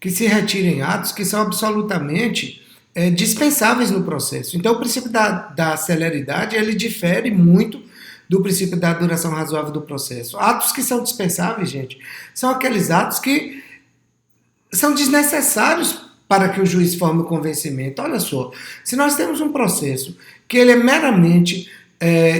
que se retirem atos que são absolutamente dispensáveis no processo. Então, o princípio da celeridade, ele difere muito do princípio da duração razoável do processo. Atos que são dispensáveis, gente, são aqueles atos que são desnecessários para que o juiz forme o convencimento. Olha só, se nós temos um processo que ele é meramente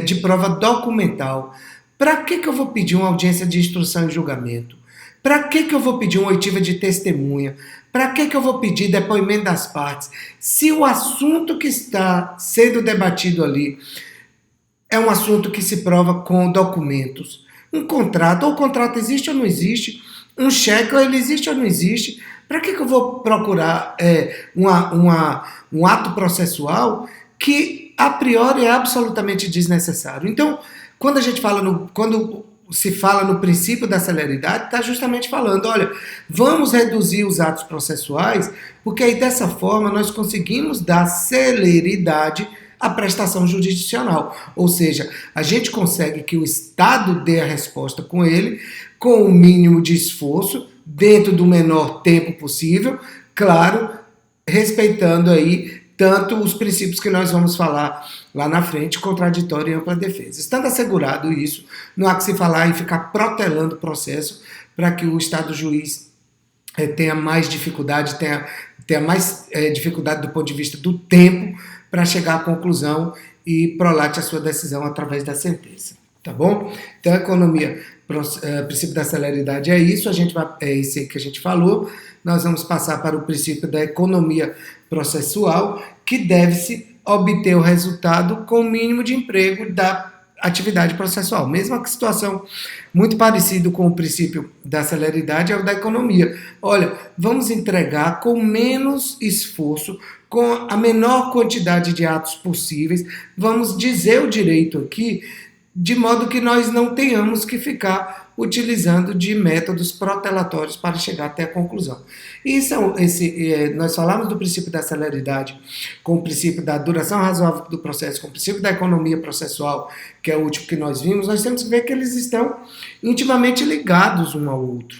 de prova documental, para que eu vou pedir uma audiência de instrução e julgamento? Para que eu vou pedir uma oitiva de testemunha? Para que eu vou pedir depoimento das partes? Se o assunto que está sendo debatido ali é um assunto que se prova com documentos, um contrato, ou o contrato existe ou não existe, um cheque, ou ele existe ou não existe, para que eu vou procurar um ato processual que a priori é absolutamente desnecessário? Então, quando se fala no princípio da celeridade, está justamente falando, olha, vamos reduzir os atos processuais, porque aí dessa forma nós conseguimos dar celeridade à prestação jurisdicional. Ou seja, a gente consegue que o Estado dê a resposta com ele, com o mínimo de esforço, dentro do menor tempo possível, claro, respeitando aí tanto os princípios que nós vamos falar lá na frente, contraditório e ampla defesa. Estando assegurado isso, não há que se falar em ficar protelando o processo para que o Estado juiz tenha mais dificuldade, tenha mais dificuldade do ponto de vista do tempo para chegar à conclusão e prolate a sua decisão através da sentença. Tá bom? Então, a economia, princípio da celeridade é isso, é esse aí que a gente falou. Nós vamos passar para o princípio da economia processual, que deve-se obter o resultado com o mínimo de emprego da atividade processual. Mesma situação, muito parecido com o princípio da celeridade, é o da economia. Olha, vamos entregar com menos esforço, com a menor quantidade de atos possíveis, vamos dizer o direito aqui, de modo que nós não tenhamos que ficar utilizando de métodos protelatórios para chegar até a conclusão. Nós falamos do princípio da celeridade com o princípio da duração razoável do processo, com o princípio da economia processual, que é o último que nós vimos, nós temos que ver que eles estão intimamente ligados um ao outro.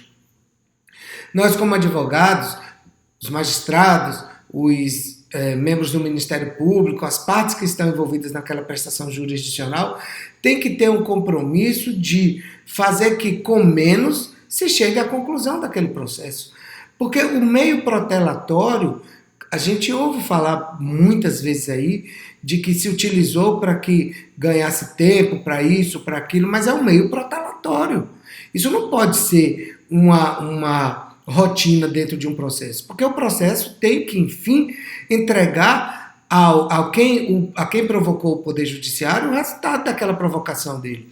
Nós, como advogados, os magistrados, os membros do Ministério Público, as partes que estão envolvidas naquela prestação jurisdicional, tem que ter um compromisso de fazer que com menos se chegue à conclusão daquele processo. Porque o meio protelatório, a gente ouve falar muitas vezes aí de que se utilizou para que ganhasse tempo, para isso, para aquilo, mas é um meio protelatório. Isso não pode ser uma rotina dentro de um processo, porque o processo tem que, enfim, entregar a quem provocou o Poder Judiciário o resultado daquela provocação dele.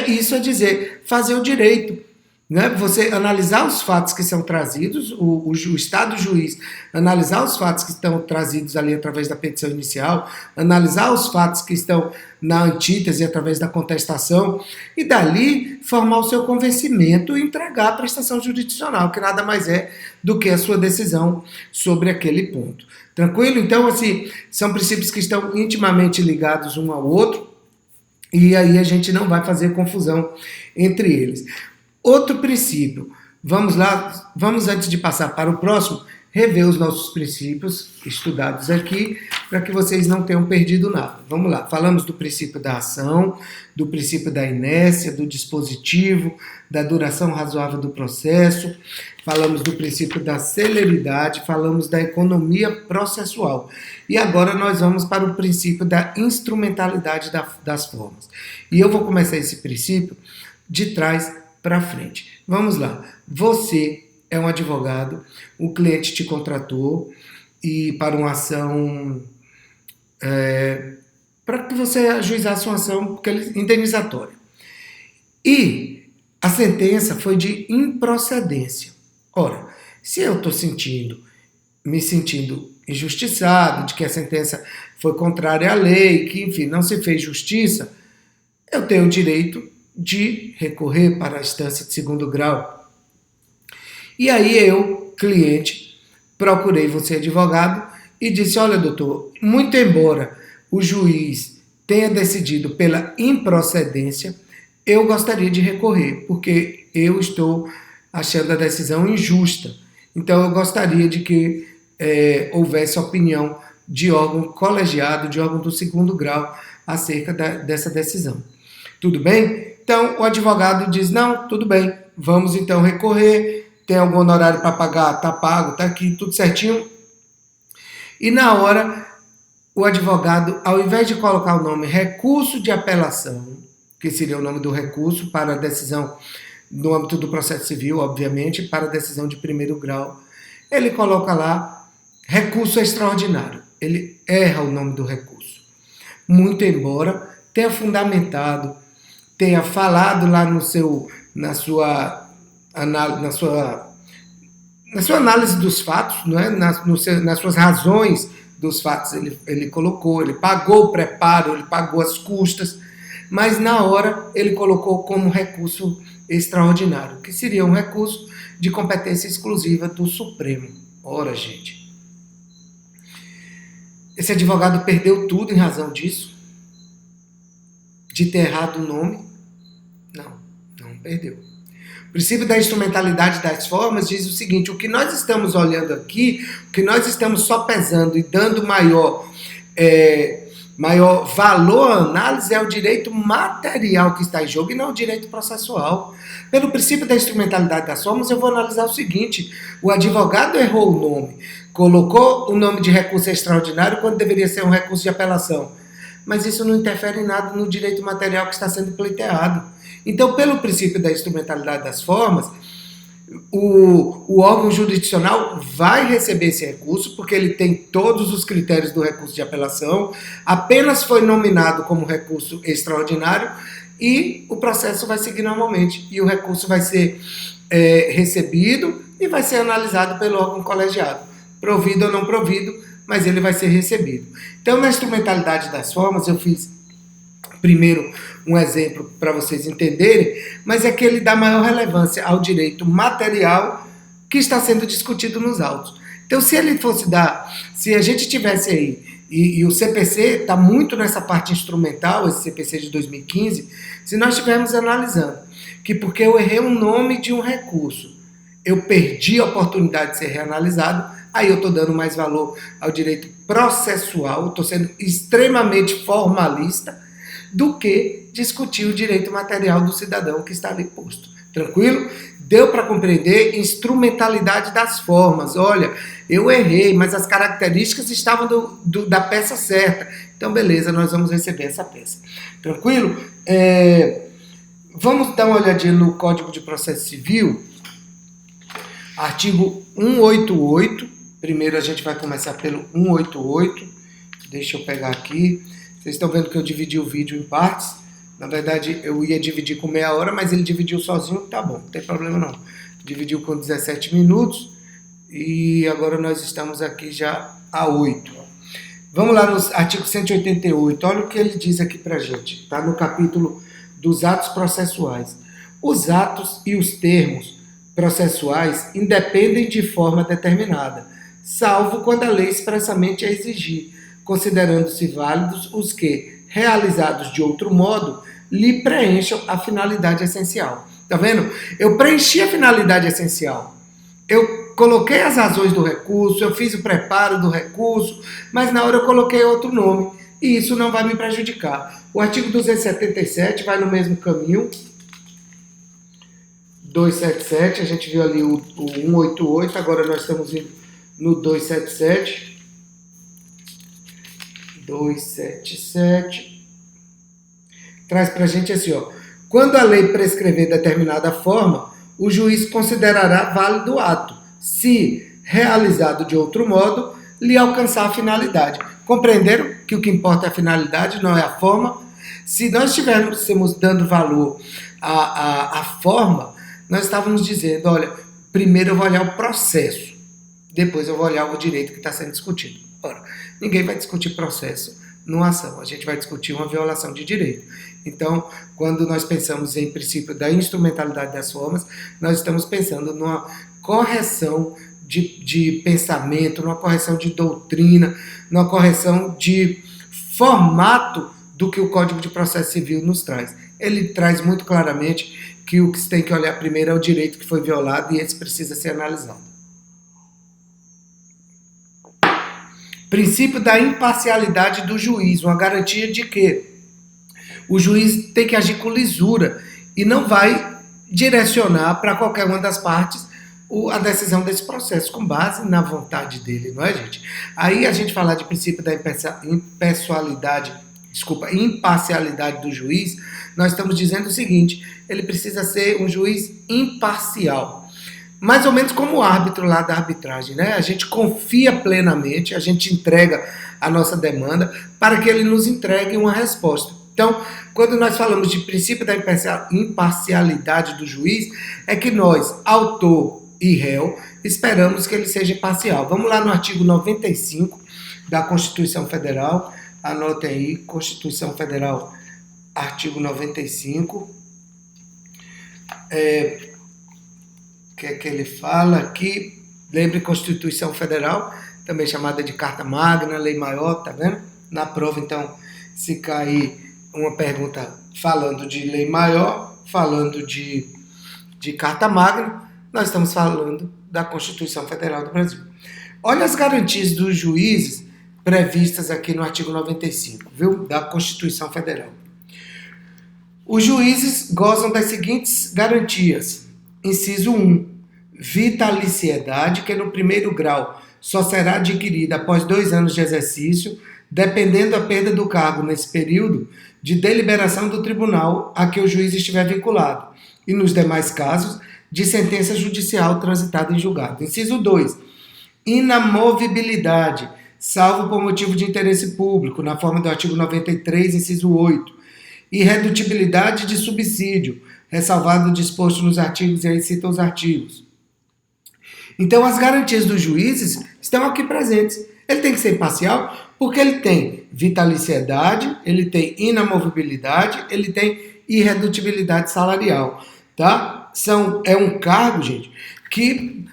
Isso é dizer, fazer o direito. Né? Você analisar os fatos que são trazidos, o Estado juiz analisar os fatos que estão trazidos ali através da petição inicial, analisar os fatos que estão na antítese através da contestação e dali formar o seu convencimento e entregar a prestação jurisdicional, que nada mais é do que a sua decisão sobre aquele ponto. Tranquilo? Então, assim, são princípios que estão intimamente ligados um ao outro e aí a gente não vai fazer confusão entre eles. Outro princípio, vamos lá, vamos antes de passar para o próximo, rever os nossos princípios estudados aqui, para que vocês não tenham perdido nada. Vamos lá, falamos do princípio da ação, do princípio da inércia, do dispositivo, da duração razoável do processo, falamos do princípio da celeridade, falamos da economia processual. E agora nós vamos para o princípio da instrumentalidade das formas. E eu vou começar esse princípio de trás para frente. Vamos lá. Você é um advogado, o cliente te contratou e para uma ação para que você ajuizasse uma ação indenizatória. E a sentença foi de improcedência. Ora, se eu estou me sentindo injustiçado, de que a sentença foi contrária à lei, que enfim, não se fez justiça, eu tenho o direito de recorrer para a instância de segundo grau. E aí eu, cliente, procurei você, advogado, e disse, olha, doutor, muito embora o juiz tenha decidido pela improcedência, eu gostaria de recorrer, porque eu estou achando a decisão injusta. Então eu gostaria de que houvesse opinião de órgão colegiado, de órgão do segundo grau, acerca dessa decisão. Tudo bem? Então o advogado diz, não, tudo bem, vamos então recorrer, tem algum honorário para pagar? Tá pago, tá aqui, tudo certinho. E na hora, o advogado, ao invés de colocar o nome recurso de apelação, que seria o nome do recurso para a decisão no âmbito do processo civil, obviamente, para a decisão de primeiro grau, ele coloca lá recurso extraordinário. Ele erra o nome do recurso. Muito embora tenha fundamentado, tenha falado lá na sua análise dos fatos, né? nas suas razões dos fatos, ele colocou, ele pagou o preparo, ele pagou as custas, mas na hora ele colocou como recurso extraordinário, que seria um recurso de competência exclusiva do Supremo. Ora, gente, esse advogado perdeu tudo em razão disso? De ter errado o nome? Não perdeu. O princípio da instrumentalidade das formas diz o seguinte, o que nós estamos olhando aqui, o que nós estamos só pesando e dando maior valor à análise é o direito material que está em jogo e não o direito processual. Pelo princípio da instrumentalidade das formas, eu vou analisar o seguinte, o advogado errou o nome, colocou o nome de recurso extraordinário quando deveria ser um recurso de apelação, mas isso não interfere em nada no direito material que está sendo pleiteado. Então, pelo princípio da instrumentalidade das formas, o órgão jurisdicional vai receber esse recurso, porque ele tem todos os critérios do recurso de apelação, apenas foi nominado como recurso extraordinário e o processo vai seguir normalmente. E o recurso vai ser recebido e vai ser analisado pelo órgão colegiado. Provido ou não provido, mas ele vai ser recebido. Então, na instrumentalidade das formas, eu fiz primeiro um exemplo para vocês entenderem, mas é que ele dá maior relevância ao direito material que está sendo discutido nos autos. Então, se ele fosse se a gente tivesse aí, e o CPC está muito nessa parte instrumental, esse CPC de 2015, se nós estivermos analisando que porque eu errei o nome de um recurso, eu perdi a oportunidade de ser reanalisado, aí eu estou dando mais valor ao direito processual, estou sendo extremamente formalista, do que discutir o direito material do cidadão que está ali posto. Tranquilo? Deu para compreender? Instrumentalidade das formas. Olha, eu errei, mas as características estavam da peça certa. Então, beleza, nós vamos receber essa peça. Tranquilo? Vamos dar uma olhadinha no Código de Processo Civil. Artigo 188. Primeiro a gente vai começar pelo 188. Deixa eu pegar aqui. Vocês estão vendo que eu dividi o vídeo em partes. Na verdade, eu ia dividir com meia hora, mas ele dividiu sozinho. Tá bom, não tem problema não. Dividiu com 17 minutos. E agora nós estamos aqui já a 8. Vamos lá no artigo 188. Olha o que ele diz aqui pra gente. Está no capítulo dos atos processuais. Os atos e os termos processuais independem de forma determinada, salvo quando a lei expressamente a exigir, considerando-se válidos os que, realizados de outro modo, lhe preencham a finalidade essencial. Tá vendo? Eu preenchi a finalidade essencial. Eu coloquei as razões do recurso, eu fiz o preparo do recurso, mas na hora eu coloquei outro nome. E isso não vai me prejudicar. O artigo 277 vai no mesmo caminho. 277, a gente viu ali o 188, agora nós estamos indo no 277. 277 traz para a gente assim, ó. Quando a lei prescrever determinada forma, o juiz considerará válido o ato, se, realizado de outro modo, lhe alcançar a finalidade. Compreenderam que o que importa é a finalidade, não é a forma? Se nós estivéssemos dando valor à forma, nós estávamos dizendo, olha, primeiro eu vou olhar o processo, depois eu vou olhar o direito que está sendo discutido. Ora, ninguém vai discutir processo numa ação, a gente vai discutir uma violação de direito. Então, quando nós pensamos em princípio da instrumentalidade das formas, nós estamos pensando numa correção de pensamento, numa correção de doutrina, numa correção de formato do que o Código de Processo Civil nos traz. Ele traz muito claramente que o que se tem que olhar primeiro é o direito que foi violado e esse precisa ser analisado. Princípio da imparcialidade do juiz, uma garantia de que o juiz tem que agir com lisura e não vai direcionar para qualquer uma das partes a decisão desse processo, com base na vontade dele, não é, gente? Aí a gente falar de princípio da imparcialidade do juiz, nós estamos dizendo o seguinte: ele precisa ser um juiz imparcial. Mais ou menos como o árbitro lá da arbitragem, né? A gente confia plenamente, a gente entrega a nossa demanda para que ele nos entregue uma resposta. Então, quando nós falamos de princípio da imparcialidade do juiz, é que nós, autor e réu, esperamos que ele seja imparcial. Vamos lá no artigo 95 da Constituição Federal. Anotem aí, Constituição Federal, artigo 95. Que é que ele fala aqui? Lembre, Constituição Federal, também chamada de Carta Magna, Lei Maior, tá vendo? Na prova, então, se cair uma pergunta falando de Lei Maior, falando de Carta Magna, nós estamos falando da Constituição Federal do Brasil. Olha as garantias dos juízes previstas aqui no artigo 95, viu? Da Constituição Federal. Os juízes gozam das seguintes garantias. Inciso 1. Vitaliciedade, que no primeiro grau só será adquirida após 2 anos de exercício, dependendo da perda do cargo nesse período de deliberação do tribunal a que o juiz estiver vinculado, e nos demais casos, de sentença judicial transitada em julgado. Inciso 2. Inamovibilidade, salvo por motivo de interesse público, na forma do artigo 93, inciso 8. Irredutibilidade de subsídio, ressalvado o disposto nos artigos, e aí cita os artigos. Então, as garantias dos juízes estão aqui presentes. Ele tem que ser imparcial porque ele tem vitaliciedade, ele tem inamovibilidade, ele tem irredutibilidade salarial, tá? É um cargo, gente, que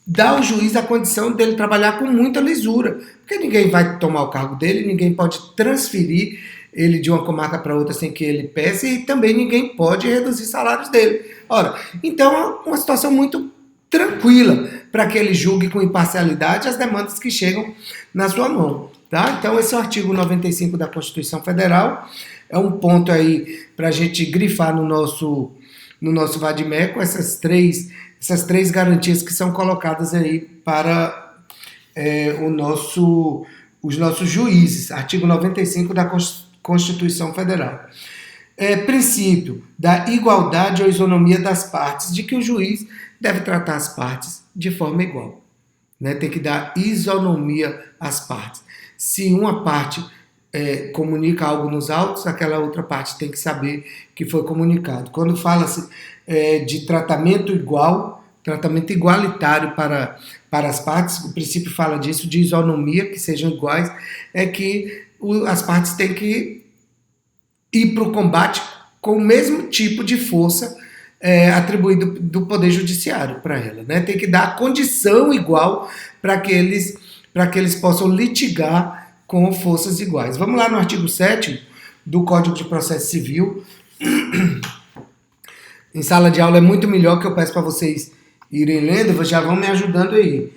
dá ao juiz a condição dele trabalhar com muita lisura, porque ninguém vai tomar o cargo dele, ninguém pode transferir ele de uma comarca para outra sem que ele peça, e também ninguém pode reduzir salários dele. Ora, então é uma situação muito tranquila para que ele julgue com imparcialidade as demandas que chegam na sua mão. Tá? Então esse é o artigo 95 da Constituição Federal, é um ponto aí para a gente grifar no nosso vade-mecum, essas três garantias que são colocadas aí para os nossos juízes, artigo 95 da Constituição Federal. Princípio da igualdade ou isonomia das partes, de que o juiz deve tratar as partes de forma igual. Né? Tem que dar isonomia às partes. Se uma parte comunica algo nos autos, aquela outra parte tem que saber que foi comunicado. Quando fala-se de tratamento igual, tratamento igualitário para as partes, o princípio fala disso, de isonomia, que sejam iguais, é que as partes têm que ir para o combate com o mesmo tipo de força atribuído do Poder Judiciário para ela. Né? Tem que dar a condição igual para que eles possam litigar com forças iguais. Vamos lá no artigo 7º do Código de Processo Civil. Em sala de aula é muito melhor, que eu peço para vocês irem lendo, já vão me ajudando aí.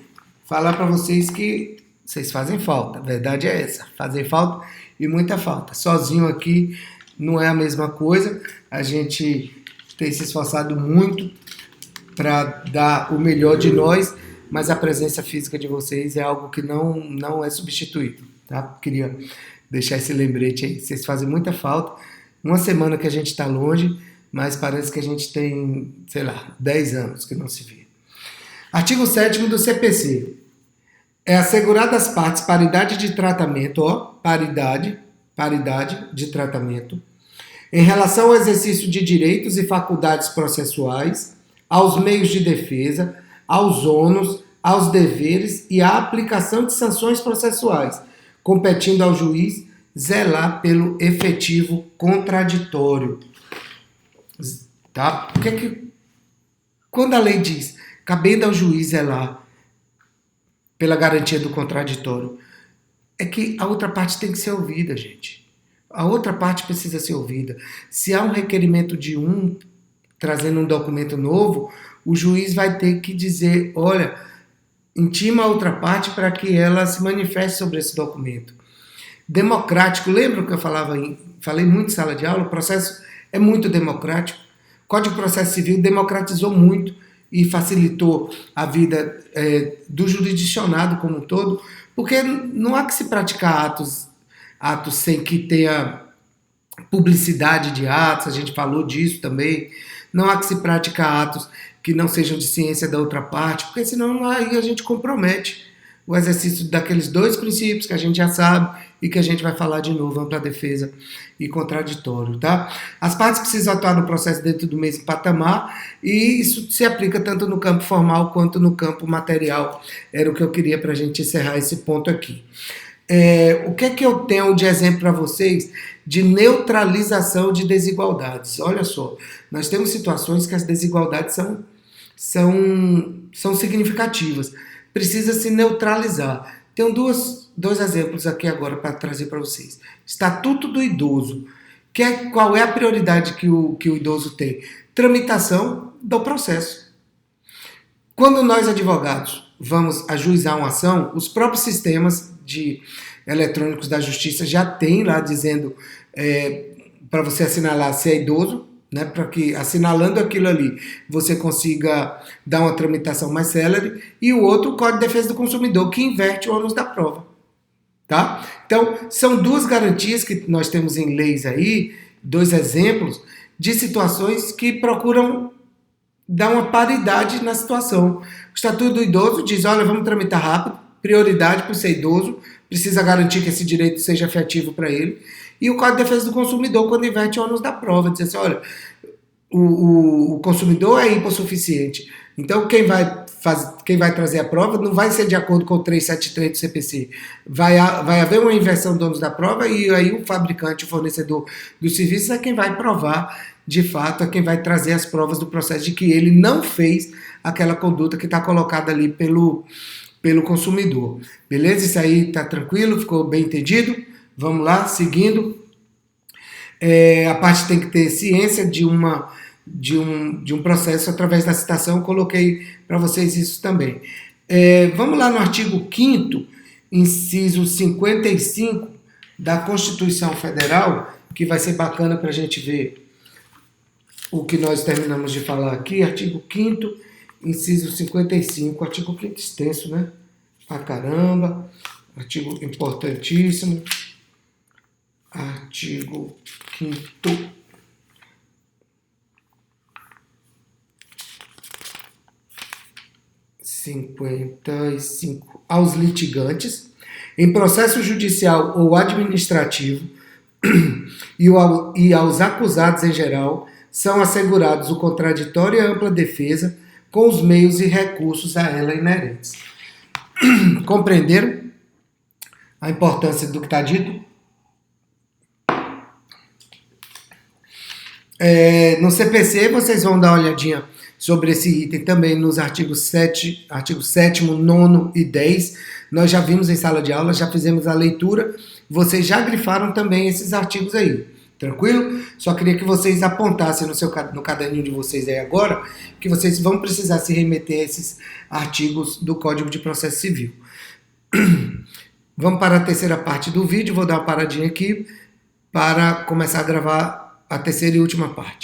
Falar para vocês que vocês fazem falta, a verdade é essa, fazem falta e muita falta. Sozinho aqui não é a mesma coisa, a gente tem se esforçado muito para dar o melhor de nós, mas a presença física de vocês é algo que não é substituído, tá? Queria deixar esse lembrete aí, vocês fazem muita falta. Uma semana que a gente está longe, mas parece que a gente tem, 10 anos que não se vê. Artigo 7º do CPC. É assegurada às partes paridade de tratamento, paridade de tratamento, em relação ao exercício de direitos e faculdades processuais, aos meios de defesa, aos ônus, aos deveres e à aplicação de sanções processuais, competindo ao juiz zelar pelo efetivo contraditório. Tá? Porque quando a lei diz cabendo ao juiz zelar pela garantia do contraditório, é que a outra parte tem que ser ouvida, gente. A outra parte precisa ser ouvida. Se há um requerimento de trazendo um documento novo, o juiz vai ter que dizer, olha, intima a outra parte para que ela se manifeste sobre esse documento. Democrático, lembra que eu falei muito em sala de aula? O processo é muito democrático. O Código de Processo Civil democratizou muito e facilitou a vida do jurisdicionado como um todo, porque não há que se praticar atos sem que tenha publicidade de atos, a gente falou disso também. Não há que se praticar atos que não sejam de ciência da outra parte, porque senão aí a gente compromete o exercício daqueles dois princípios que a gente já sabe e que a gente vai falar de novo, ampla defesa e contraditório, tá? As partes precisam atuar no processo dentro do mesmo patamar e isso se aplica tanto no campo formal quanto no campo material. Era o que eu queria para a gente encerrar esse ponto aqui. O que é que eu tenho de exemplo para vocês de neutralização de desigualdades? Olha só, nós temos situações que as desigualdades são significativas. Precisa se neutralizar. Tenho dois exemplos aqui agora para trazer para vocês. Estatuto do idoso. Qual é a prioridade que o idoso tem? Tramitação do processo. Quando nós, advogados, vamos ajuizar uma ação, os próprios sistemas eletrônicos da justiça já tem lá dizendo para você assinalar se é idoso, né, para que assinalando aquilo ali você consiga dar uma tramitação mais célere, e o outro, o Código de Defesa do Consumidor, que inverte o ônus da prova. Tá? Então, são duas garantias que nós temos em leis aí, dois exemplos de situações que procuram dar uma paridade na situação. O Estatuto do Idoso diz, olha, vamos tramitar rápido, prioridade por ser idoso, precisa garantir que esse direito seja efetivo para ele. E o Código de Defesa do Consumidor, quando inverte o ônus da prova, diz assim, olha, o consumidor é hipossuficiente, então quem vai trazer a prova não vai ser de acordo com o 373 do CPC. Vai haver uma inversão do ônus da prova e aí o fabricante, o fornecedor dos serviços é quem vai provar, de fato, é quem vai trazer as provas do processo de que ele não fez aquela conduta que está colocada ali pelo consumidor. Beleza? Isso aí está tranquilo? Ficou bem entendido? Vamos lá, seguindo. A parte tem que ter ciência de um processo através da citação, coloquei para vocês isso também. Vamos lá no artigo 5º, inciso 55 da Constituição Federal, que vai ser bacana para a gente ver o que nós terminamos de falar aqui. Artigo 5º, inciso 55, artigo 5º extenso, né? Pra caramba, artigo importantíssimo. Artigo 5º. Aos litigantes, em processo judicial ou administrativo, e aos acusados em geral, são assegurados o contraditório e a ampla defesa com os meios e recursos a ela inerentes. Compreenderam a importância do que está dito? No CPC vocês vão dar uma olhadinha sobre esse item também nos artigos 7, artigo 7º, 9º e 10. Nós já vimos em sala de aula, já fizemos a leitura, vocês já grifaram também esses artigos aí. Tranquilo? Só queria que vocês apontassem no caderninho de vocês aí agora, que vocês vão precisar se remeter a esses artigos do Código de Processo Civil. Vamos para a terceira parte do vídeo, vou dar uma paradinha aqui para começar a gravar a terceira e última parte.